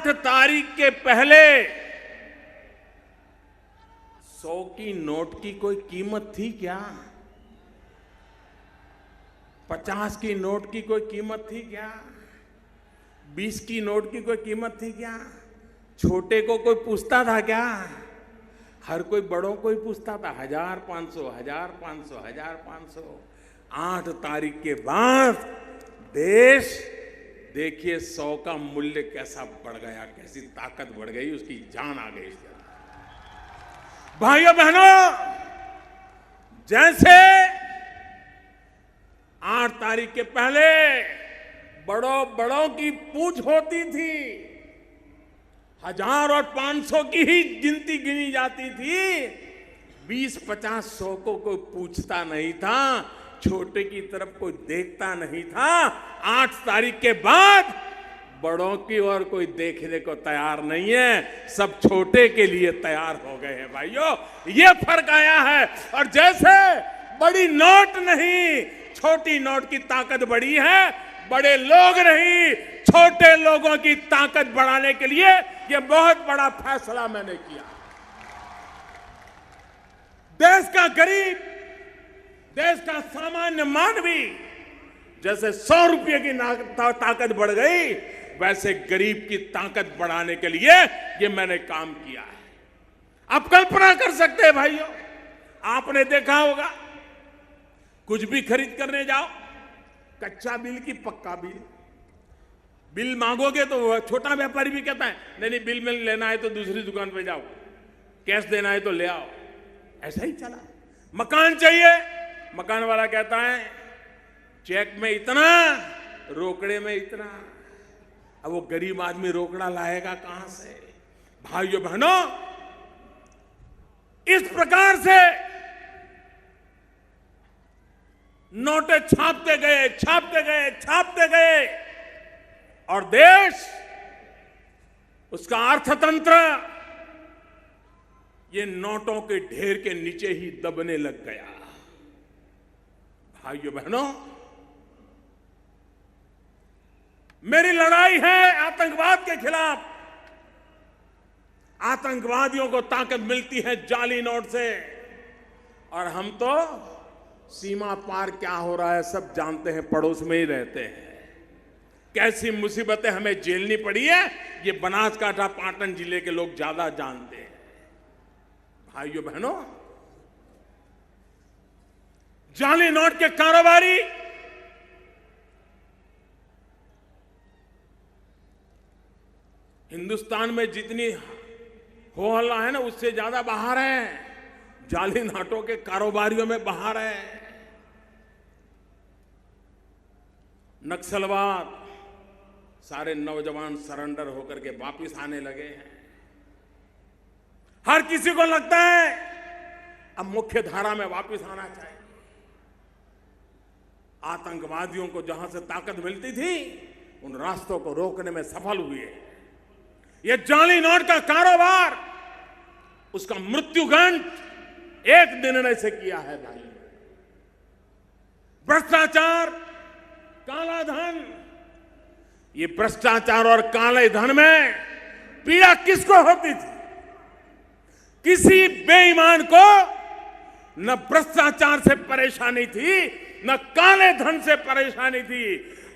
8 तारीख के पहले 100 की नोट की कोई कीमत थी क्या? 50 की नोट की कोई कीमत थी क्या? 20 की नोट की कोई कीमत थी क्या? छोटे को कोई पूछता था क्या? हर कोई बड़ों को ही पूछता था 1500, 1500, 1500। 8 तारीख के बाद देश देखिए 100 का मूल्य कैसा बढ़ गया, कैसी ताकत बढ़ गई, उसकी जान आ गई। भाइयों बहनों, जैसे 8 तारीख के पहले बड़ों की पूछ होती थी, 1000 और 500 की ही गिनती गिनी जाती थी, 20, 50, 100 को कोई पूछता नहीं था, छोटे की तरफ कोई देखता नहीं था। 8 तारीख के बाद बड़ों की ओर कोई देखने को तैयार नहीं है, सब छोटे के लिए तैयार हो गए हैं। भाइयों, ये फर्क आया है। और जैसे बड़ी नोट नहीं, छोटी नोट की ताकत बड़ी है, बड़े लोग नहीं, छोटे लोगों की ताकत बढ़ाने के लिए ये बहुत बड़ा फैसला मैंने किया। देश का गरीब, देश का सामान्य मानवी, जैसे 100 रुपये की ताकत बढ़ गई, वैसे गरीब की ताकत बढ़ाने के लिए ये मैंने काम किया है। आप कल्पना कर सकते हैं भाइयों, आपने देखा होगा कुछ भी खरीद करने जाओ, कच्चा बिल की पक्का बिल, बिल मांगोगे तो छोटा व्यापारी भी कहता है नहीं बिल में लेना है तो दूसरी दुकान पे जाओ, कैश देना है तो ले आओ। ऐसा ही चला। मकान चाहिए, मकान वाला कहता है चेक में इतना, रोकड़े में इतना। अब वो गरीब आदमी रोकड़ा लाएगा कहां से? भाइयों बहनों, इस प्रकार से नोटें छापते गए और देश, उसका अर्थतंत्र ये नोटों के ढेर के नीचे ही दबने लग गया। भाइयों बहनों, मेरी लड़ाई है आतंकवाद के खिलाफ। आतंकवादियों को ताकत मिलती है जाली नोट से, और हम तो सीमा पार क्या हो रहा है सब जानते हैं, पड़ोस में ही रहते हैं। कैसी मुसीबतें हमें झेलनी पड़ी है, ये बनासकांठा पाटन जिले के लोग ज्यादा जानते हैं। भाइयों बहनों, जाली नोट के कारोबारी हिंदुस्तान में जितनी हो हल्ला है ना, उससे ज्यादा बाहर है। जाली नोटों के कारोबारियों में बाहर है। नक्सलवाद, सारे नौजवान सरेंडर होकर के वापस आने लगे हैं। हर किसी को लगता है अब मुख्य धारा में वापस आना चाहिए। आतंकवादियों को जहां से ताकत मिलती थी, उन रास्तों को रोकने में सफल हुए। ये जाली नोट का कारोबार, उसका मृत्युगंठ एक निर्णय से किया है भाई। भ्रष्टाचार, काला धन, ये भ्रष्टाचार और काले धन में पीड़ा किसको होती थी? किसी बेईमान को न भ्रष्टाचार से परेशानी थी, न काले धन से परेशानी थी।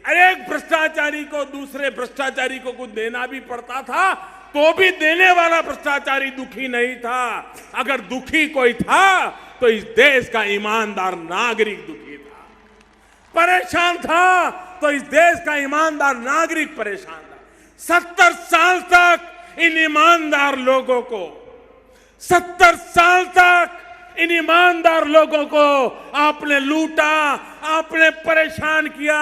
एक भ्रष्टाचारी को दूसरे भ्रष्टाचारी को कुछ देना भी पड़ता था, तो भी देने वाला भ्रष्टाचारी दुखी नहीं था। अगर दुखी कोई था तो इस देश का ईमानदार नागरिक दुखी था। परेशान था तो इस देश का ईमानदार नागरिक परेशान था। 70 साल तक इन ईमानदार लोगों को, 70 साल तक इन ईमानदार लोगों को आपने लूटा, आपने परेशान किया,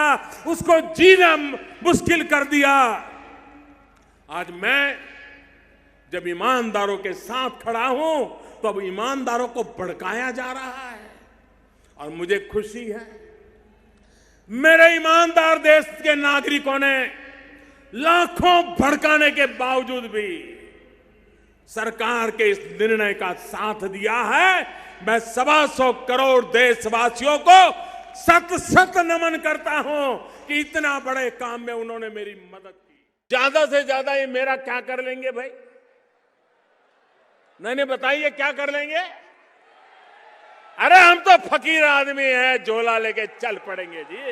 उसको जीना मुश्किल कर दिया। आज मैं जब ईमानदारों के साथ खड़ा हूं, तो अब ईमानदारों को भड़काया जा रहा है, और मुझे खुशी है। मेरे ईमानदार देश के नागरिकों ने लाखों भड़काने के बावजूद भी सरकार के इस निर्णय का साथ दिया है। मैं 125 करोड़ देशवासियों को सत सत नमन करता हूं कि इतना बड़े काम में उन्होंने मेरी मदद की। ज्यादा से ज्यादा ये मेरा क्या कर लेंगे भाई? नहीं बताइए क्या कर लेंगे? अरे हम तो फकीर आदमी हैं, झोला लेके चल पड़ेंगे जी।